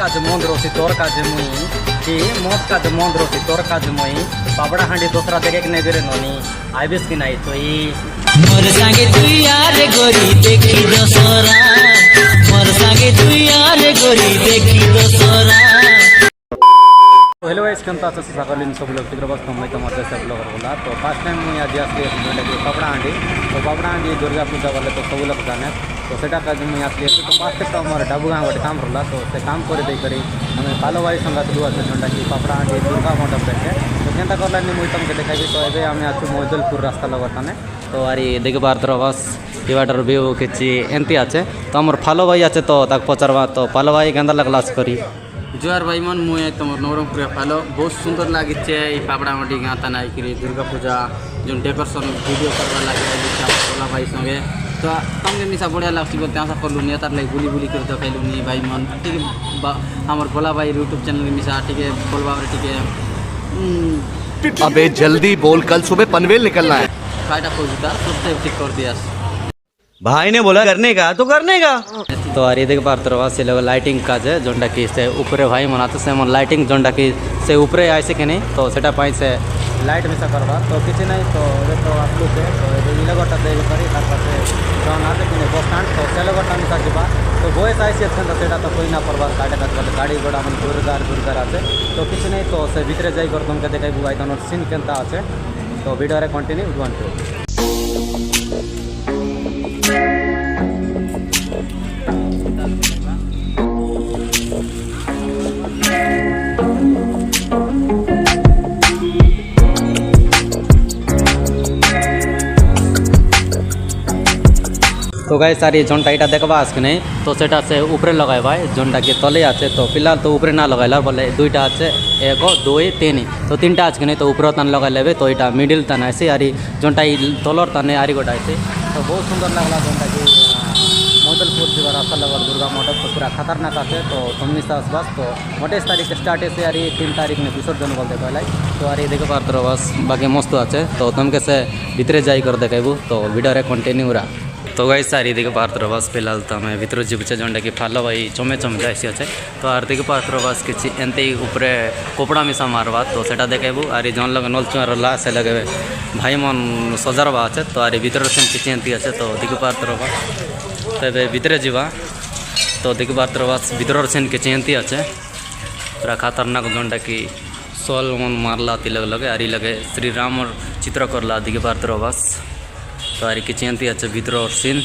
কাজ মন রসি তোর কাজে মুই কি মদ কাজ মন রসি তোর কাজ মুই পাবড়া হাঁডি দোসরা দেখে কি নাই বেরে ননি আইবিস কি নাই তুই मोर संगे तुई यार गोरी देखी दसरा मोर संगे तुई यार गोरी देखी दसरा। हेलो गाइस केमता আছে সকালিন সব লোক টিগ্র বস তোমলাই তোমার দেশে ব্লগ होला तो फर्स्ट टाइम मुई आज आसली जोटा कि पापड़ा हांडी तो पापड़ा हांडी दुर्गा पूजा वाले तो सब लोग जाने तो सेटा काज मुई आसली तो फास्ट तो हमारे डाबू गाँव गोटे काम रहा तो से काम करे दे करी हमें पालो भाई संगा लुआ से जोटा कि पापड़ा हांडी दुर्गा मंडप देखे तो केनता करलानी मुई तुमके देखाइबी तो एबे हमें आछु मोजलपुर रास्ता लगताने तो आरी देखि बार तर बस इवाटर व्यू किछि एंती आछे तो हमर फालो भाई आछे तो ताक पचारवा तो पालो भाई गंदा लगलास करी जोहार भाई मन मुझे तुम नवरंगपुर फालो बहुत सुंदर लगे पापड़ा मंडी गाँव तना आई दुर्गा पूजा जो डेकोरेशन वीडियो करवा लगे बोला भाई संगे तो तमके निशा बढ़िया लगती बोलते आशा कर लुनी तार लगे बुली बुली कर देखलुनी भाई मन ठीक हमार बोला भाई यूट्यूब चैनल के निशा ठीक है बोलवा ठीक है अबे जल्दी बोल, कल सुबह पनवेल निकलना है। फायदा खोज सब ठीक कर दिया भाई ने बोला करने का तो करने का। तो आरी देख पार तरवा से लोग लाइटिंग काज है जोंडा की से ऊपर भाई मनाते से मन लाइटिंग जोंडा की से ऊपर आइसे के नहीं तो सेटा पाई से लाइट मिसा करवा तो किसी नहीं तो ये तो आप लोग है तो ये लगटा दे करी तार पासे जौन आते कि बस स्टैंड तो से लगटा मिसा जीवा तो वॉइस आइसे अच्छा तो सेटा तो कोई ना परवा काटे काटे गाड़ी घोड़ा मन दुर्गार आते तो किसी नहीं तो से भीतर जाई कर तुमके देखाई बुआई तनर सीन केनता आछे तो वीडियो रे कंटिन्यू डोंट टू। तो गाय सारी जोनटा यहाँ देखा आज के नहीं तो सेटा से ऊपर लगाए भाई जोनटा के तले आछे तो फिलहाल तो ऊपर ना लगाइला बोले दुईटा आछे एक दो तीन तो तीनटा आज के नहीं तो ऊपर तन लगा लेवे तो यहाँ मिडिल तन ऐसे आरी जोनटा तलर तने आरी गोटा ऐसे तो बहुत सुंदर लगला जोनटा कि मोदलपुर जी रास्ता लगा दुर्गा मंडप तो पूरा खतरनाक आते तो तुमनी से बस तो 28 तारीख स्टार्ट है यारी 3 तारीख में विसर्जन बोलते पहले तो यार देखे पार तो बस बाकी मस्त आछे तो तुमके से भीतरे जाई कर देखेबू तो वीडियो रे कंटिन्यू रहा। तो गाइस सारी दिखे पार बस फिलहाल तो हमें भितर जीवचे जोटा कि फालो भाई चमे चम जाइसी अच्छे तो आर दिखे पार बस किसी एंती ऊपरे कपड़ा मिसा मारवा तो सेटा देखेबू आर जौन लगे नलचुआर ला से लगे भाई मन सजारवा अच्छे तो आर भीतर से किसी एंती अच्छे तो दिखे पार बस तबे भीतर जीवा तो दिखे पार बस भीतर से किसी एंती अच्छे पूरा खतरनाक जोटा कि सोल मन मारला तिलक लगे आरी लगे श्री राम चित्र करला दिखे पार बस तो आरी किसी एंती अच्छे भीतर और सीन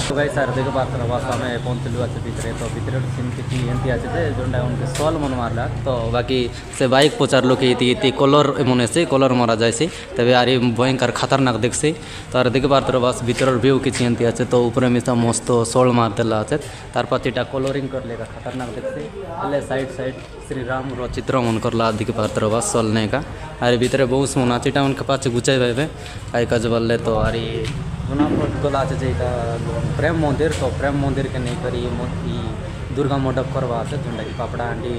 तो गाइस सार देखो बात बस हमें पहुँचलु अच्छे भीतर तो भीतर सीन किसी एंती अच्छे जोटा उनके सॉल मन मारला तो बाकी से बाइक पचार लोग इति कलर मन से कलर मारा जाए तबे आरी भयंकर खतरनाक देखसी तो आर देखे बात बस भीतर व्यू किसी एंती अच्छे तो ऊपर मिसा मस्त सॉल मार देला अच्छे तार पाछीटा कलरिंग कर लेगा खतरनाक देखसी अल्ले साइड साइड श्री राम रो चित्र मन करला दिखे पार बस सॉलने का आर भीतर बहुत मन आचिटा उनके पाचे गुचाई भाई आई काज बोले तो आरी गला अच्छे प्रेम मंदिर तो प्रेम मंदिर के नहीं करी दुर्गा मंडप करवा जोटा कि पापड़ा हांडी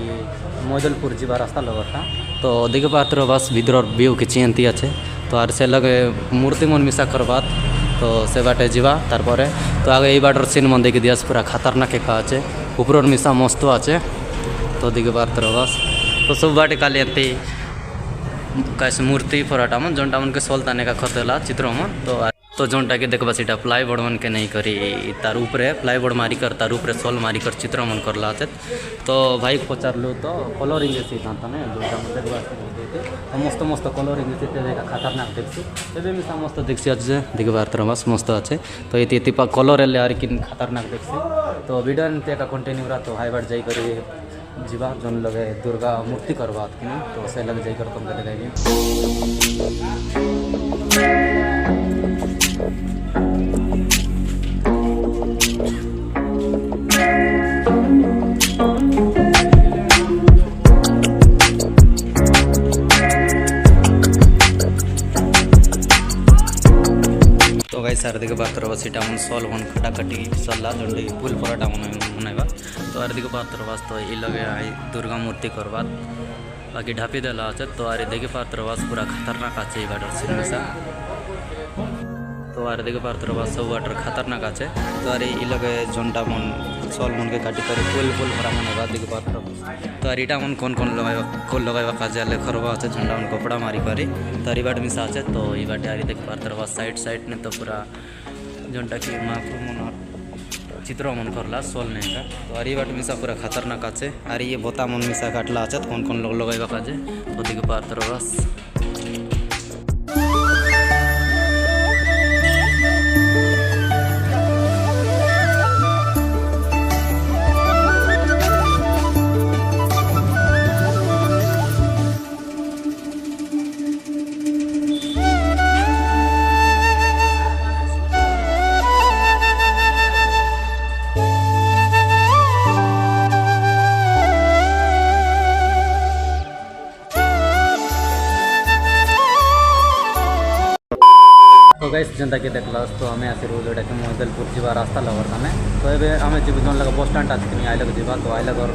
मोजलपुर जीवा रास्ता लगता तो देखे पात्र बस भीतर व्यू किसी एंती अच्छे तो आर से लगे मूर्ति मन मिसा करवा तो से बाटे जीवा तारपरे तो आगे ये बाटर सीन मन देखी दिया पूरा खतरनाक एका अच्छे ऊपर मिसा मस्त अच्छे तो देखे पात्र बस तो सब बाटे खाली एंती कैसे मूर्ति फराटा मन जोटा मन के सोलताने का खतला चित्र मन तो जोटा कि देखा सीटा प्लाईबोर्ड मन के नहीं करी तार ऊपरे प्लाईबोर्ड मारी कर तार ऊपरे सोल मारी कर चित्र मन करला तो भाई पचारलु तो कलरिंग जैसी था जोटा देखा तो मस्त मस्त कलरिंग जैसे देखा खतरनाक देखी तबे मिसा मस्त देखसी अच्छे देखे बार बस मस्त अच्छे तो ये कलर एले आर कि खतरनाक देखसी तो वीडियो का कंटिन्यू रहा तो हाई बार जाई करी जीवा जोन लगे दुर्गा मूर्ति करवा तो से लगे जाई कर तुमके देखाइबी। तो गाइस सार देखे बात बस इटा मन सॉल मन खटाखटी सल्ला जोंडी फुल पराठा बनाइबा तो आर देखे बात बस तो ये लगे आई दुर्गा मूर्ति करवा बाकी ढापी देला अच्छे तो आर देखे पार बस पूरा खतरनाक अच्छे बाटर सीन मिसा तो आर देखे पार बस सब वाटर खतरनाक अच्छे तो आर ये लगे जोंटा मन सॉल मन के काटी करे फुल फुल भरा मन होगा देखि पात्र तो अरिटा मन कौन लगाइबा काजे लेखरबा আছে झंडा मन कपड़ा मारी करे तो अरि बाट मिसा আছে तो ई बाटे आरि देखि पात्र साइड साइड ने तो पूरा जोंटा की महाप्रभु मन चित्र मन करला सोल ने का तो अरि बाट मिसा पूरा खतरनाक আছে আর ये बोता मन मिसा काटला আছে कौन लोग लगाइबा काजे तो देखि पात्र बस तो गाइस जनता के देखला तो हमें आसी रोड जोटा कि मोदलपुर जीवा रास्ता लवर हमें तो ये हमें जीव जोन लगा बस स्टैंड आज कि आइलक जीवा तो आइलक और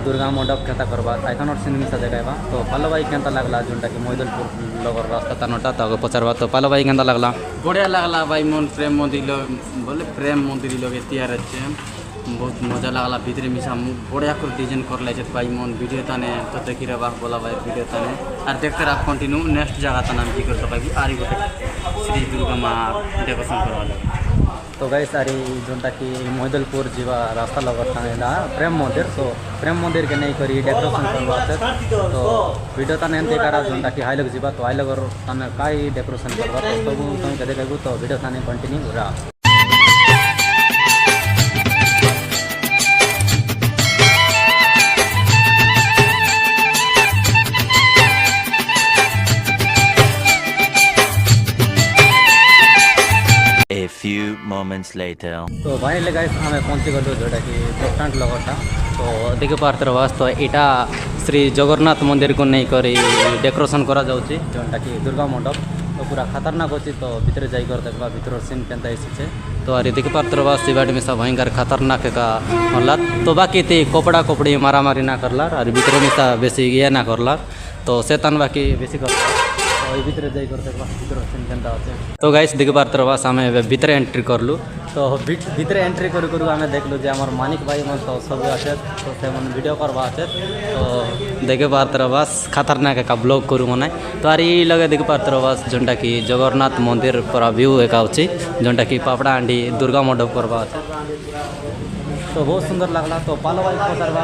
दुर्गा मंडप केता करबा आइकन और सिनेमा सा जगह तो पालो भाई केंता लागला जोंटा कि मोदलपुर लवर रास्ता तनटा तो पचारबा तो पालो भाई केंता लागला बढ़िया लगला भाई मन प्रेम मंदिर बोले प्रेम मंदिर लगे तैयार अच्छे बहुत मजा लगला भीतरे मिसा बढ़िया कर डिजाइन कर ले भाई मन वीडियो ताने तो देखी रहा बोला भाई वीडियो ताने और देखते रहा कंटिन्यू नेक्स्ट जगह ता नाम की कर तो भाई आरी गोटे श्री दुर्गा माँ डेकोरेशन करवा लगे तो गाइस आरी जोंटा कि मोदलपुर जीवा रास्ता लवर था प्रेम मंदिर तो प्रेम मंदिर के नहीं करी डेकोरेशन करवा तो वीडियो ताने एंते करा जोंटा कि हाइलक जीवा तो हाइलक और ताने काई डेकोरेशन करवा तो सब तुम कदे कहबू तो वीडियो ताने कंटिन्यू रहा A few moments later. तो भाई ले गाइस हमें पहुँची गलु जोटा कि बस स्टैंड लगता तो देखि पार्थ बस तो इटा श्री जगन्नाथ मंदिर को नहीं करी डेकोरेशन करा जाउची जोंटा कि दुर्गा मंडप तो पूरा खतरनाक अच्छी तो भीतर जाकर देखा भीतर सीन केंता एसी तो अरे देखि पार्थ बस बाट में सब भयंकर खतरनाक का होला तो बाकी थी कपड़ा कपड़ी मारामारी ना करला और भीतर में बेसी ये ना करला तो सेतन बाकी बेसी कर भीतर जाकर देखा भीतर सीन केंता अच्छे तो गाइस देखि पार्थ बस आम भीतर एंट्री करलु तो भीतर एंट्री करू करू आम देखलु जे हमार मानिक भाई मन तो सब आसे तो से मन वीडियो करवा आसे तो देखे पार्थ बस खतरनाक का ब्लॉग करू मना तो आर ये लगे देखे पार्थ बस जोंटा कि जगन्नाथ मंदिर पूरा व्यू एका अच्छी जोंटा कि पापड़ा हांडी दुर्गा मंडप करवा तो बहुत सुंदर लगला तो पालो भाई पचारवा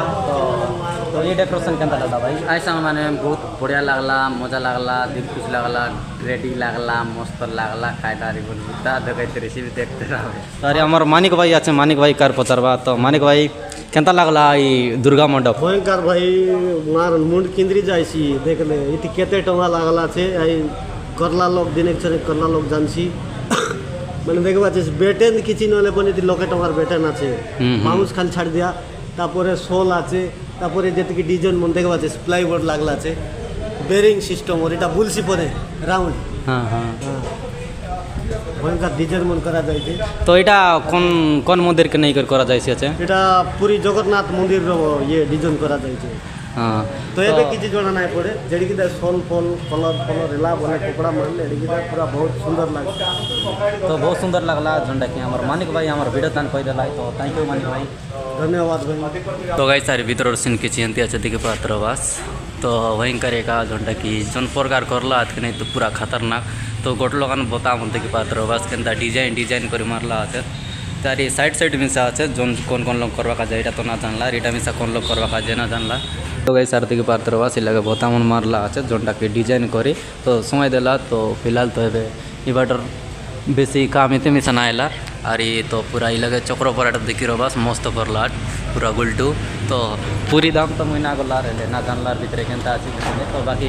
तो ये डेकोरेशन केंता लगला भाई ऐसा माने बहुत बढ़िया लगला मजा लगला दिल खुश लगला रेडी लगला मस्त लगला कायदारी बोलता देखते रेसिपी देखते रहे अरे हमार मानिक भाई अच्छे मानिक भाई कार पचारवा तो मानिक भाई केंता लगला ये दुर्गा मंडप भयंकर भाई मार मुंड किंद्री जाइसी देखले इति केते टंगा लागला छे आई करला लोग दिने छरे करला लोग जानसी মানে দেখবা যে বেটেন কিছু নলে পনি লোকে টমার বেটেন আছে মাউস খালি ছাড় দিয়া তারপরে সোল আছে তারপরে যেতিকি ডিজাইন মন দেখবা যে প্লাইবোর্ড লাগলা আছে বেরিং সিস্টেম ওর এটা বুলসি পরে রাউন্ড হ্যাঁ হ্যাঁ ভয়ঙ্কর ডিজাইন মন করা যাইছে তো এটা কোন কোন মন্দির के नहीं करा जाइছে আছে এটা পুরি জগন্নাথ মন্দির ইয়ে ডিজাইন করা যাইছে हाँ तो ये किसी जोड़ा नहीं पड़े जड़ी की सोल फोल कलर कलर हिला बने कपड़ा मान ले पूरा बहुत सुंदर लगता तो बहुत सुंदर लगला जोंटा कि हमार मानिक भाई हमार वीडियो तान कह दिला तो थैंक यू मानिक भाई धन्यवाद भाई तो गाइस सारी भीतर सीन की चिंती अच्छे दिखे पात्र बस तो वहीं करेगा जोंटा कि जोन प्रकार करला आज के नहीं तो पूरा खतरनाक तो गोट लोगन बता बोलते कि पात्र बस के डिजाइन कर मारला आते तारी साइड साइड में से आचे जोन कौन लोग करवा का जाए तो ना जानला रिटा में से कौन लोग करवा का जाए ना जानला तो गाइस सार दिखे पात्र बस लगे बोता मन मारला आचे जोनटा कि डिजाइन करी तो समय देला तो फिलहाल तो ये ई बाटर बेसी काम इतने में सना आएला और ये तो पूरा ये लगे चक्र पराट देखी रो बस मस्त करला पूरा गुलटू तो पूरी दाम तो मुई ना गला रहे ना जानला भीतर केंता अच्छी तो बाकी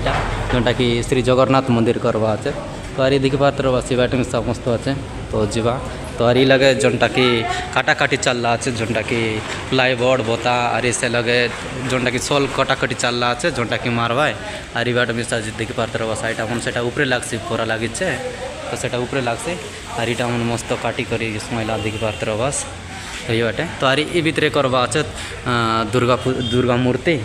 जोटा कि श्री जगन्नाथ मंदिर करवा আছে तो आरी देखी पात्र बस बाटे में समस्त अच्छे तो जीवा तो आरी लगे जोनटा कि काटाकाटी चल रहा है जोनटा कि प्लाईबोर्ड बोता आरी से लगे जोनटा कि सोल काटाकाटी चल रहा है जोनटा कि मारवाए आरी बाट में देखी पात्र बस आईटा मन से ऊपरे लागसी पूरा लगे तो सेटा ऊपरे लागसे आर इटा मन मस्त काटी करी स्माइला देखी पात्र बस तो ये बाटे तो आरी ई भितरे करवा আছে दुर्गा मूर्ति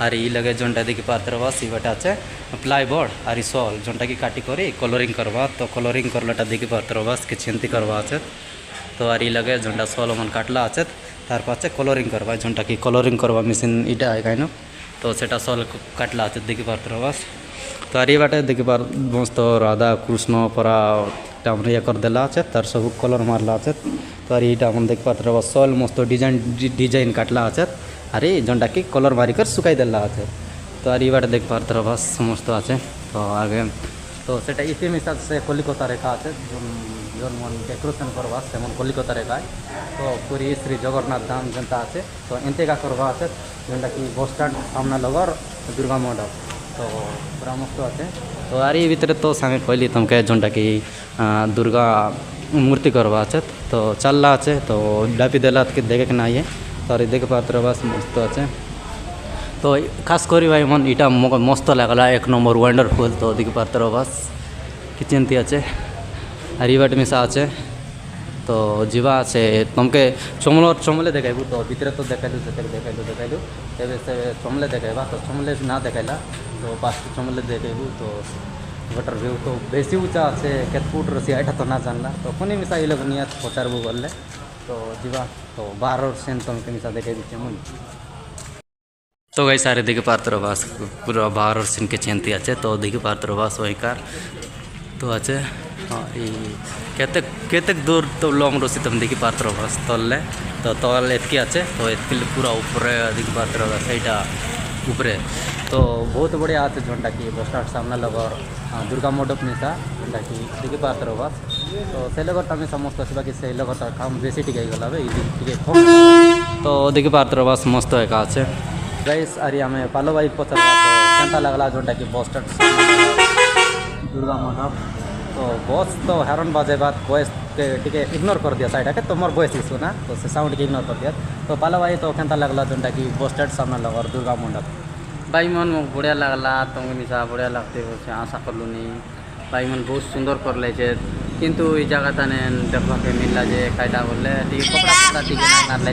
आर ई लगे जोनटा देखी पात्र बस ई बाटे আছে प्लाईबोर्ड आर सॉल जोनटा कि काटी करी कलरिंग करवा तो कलरिंग करलाटा देखी पात्र बस के चिंती करवा আছে तो आर ई लगे जोनटा सॉल मन काटला আছে तार पाचे कलरिंग करवा जोटा कि कलरिंग करवा मेसीन इटा है कहीं तो सेटा सल काटला আছে देखि पारतर बस तो आरी बाटे देखि पार मस्त राधा कृष्ण परा टामरे कर देला আছে तार सब कलर मारला আছে तो आरी इटा हम देख पारतर बस सल मस्त डिजाइन काटला আছে आरी जोटा कि कलर मारी कर सुकाई देला আছে तो आरी बाटे देख पारतर बस समस्त আছে तो आगे तो सेटा इति मिसा से कलिकता रेखा আছে जोन मन डेकोरेशन करवा से मन कलिकता रेखा तो पूरी श्री जगन्नाथ धाम जनता আছে तो एंतेका करवा আছে जोटा कि बस स्टैंड सामना लगोर दुर्गा मंडप तो पूरा मस्त আছে तो आरी भीतर तो सांगे कहली तुमके जोटा कि दुर्गा मूर्ति करवा আছে तो चलला আছে तो डापी देला के देखे के नहीं है तो आरी देख पात्र बस मस्त আছে तो खास करी भाई मन इटा मस्त लगला एक नंबर वंडरफुल तो देखि पात्र बस किचन ती আছে आरी बाट मिसा আছে तो जीवा से तुमके चमले देखाइबू तो भीतर तो देखाइलु देखाइलु तेबे से चमले देखाइबा तो चमले ना देखाइला तो पास चमले देखाइबू तो वाटर व्यू तो बेसी ऊँचा से केत फुट रसी एटा तो ना जानला तो कोनी मिसा इले निया पचारबू बोलले तो जीवा तो 12 सेंट तुमके मिसा देखाइबू चमन तो गई सारे देखि पारतर बास पूरा 12 सेंट के चेंती আছে तो देखि पारतर बास वही कार तो আছে केतेक दूर तो लॉन्ग रोसी तुम देखी पात्र बस तल्ले तो तल एतकी আছে तो एतकी पूरा ऊपरे देखी पात्र बस एटा ऊपरे तो बहुत बढ़िया আছে जोटा कि बस स्टैंड सामने लगोर दुर्गा मंडप मिसा जोटा कि देखी पात्र बस तो से लगोर मी समस्त आसबा कि से लगोर काम बेसी टिके गला बे टिके कम तो देखी पात्र बस मस्त एका আছে गाइस आरी हमें पालो बाइक पचल केनता लगला जोटा कि बस स्टैंड दुर्गा मंडप तो बस तो हैरान बाजे बात वॉइस के टिके इग्नोर कर दिया साइड के तो मोर वॉइस इशू ना तो से साउंड के इग्नोर कर दिया तो पाला भाई तो केनता लगला जोटा कि बस स्टैंड सामने लगोर दुर्गा मंडप भाई मन बढ़िया लगला तुमके मिसा बढ़िया लगते हो से आशा करलुनी भाई मन बहुत सुंदर कर ले किंतु ई जगह तने देखवा के मिलला जे कायदा बोले टिके कपड़ा टिके ना मार ले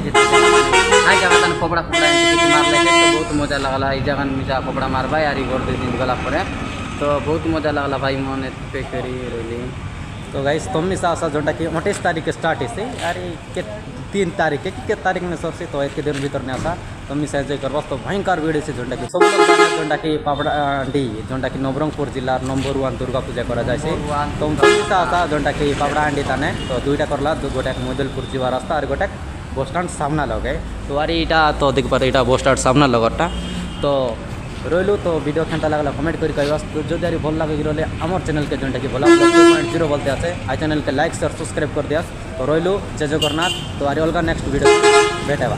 आई जगह तने कपड़ा टिके मार ले तो बहुत मजा लगला ई जगह मिसा कपड़ा मारबा यारी कर दे दिन गला पड़े तो बहुत मजा लगला भाई मन पे करी रही तो गाइस तुम मिसा आसा जोटा कि 28 तारीख के स्टार्ट है अरे के 3 तारीख के तारीख में सरसे तो एक दिन भीतर ने आसा तुम मिसा एंजॉय करबा तो भयंकर वीडियो से जोटा कि सब जोटा कि पापड़ाडी जोटा कि नवरंगपुर जिला नंबर 1 दुर्गा पूजा करा जाय से तुम मिसा आसा जोटा कि पापड़ाडी ताने तो दुईटा करला गोटा मोदलपुर जीवा रास्ता और गोटा बस स्टैंड सामना लगे तो अरे इटा तो देख पाते इटा बस स्टैंड सामना लगटा तो रही तो वीडियो केनता लगला कमेंट करी कहबा तो जो यारी भल लगे रही आमर चैनल के जोटा कि भला 2.0 बोलते आसे आई चैनल के लाइक शेयर सब्सक्राइब कर दिया तो रही जय जगन्नाथ तो आरी अलग नेक्स्ट वीडियो भेटेबा।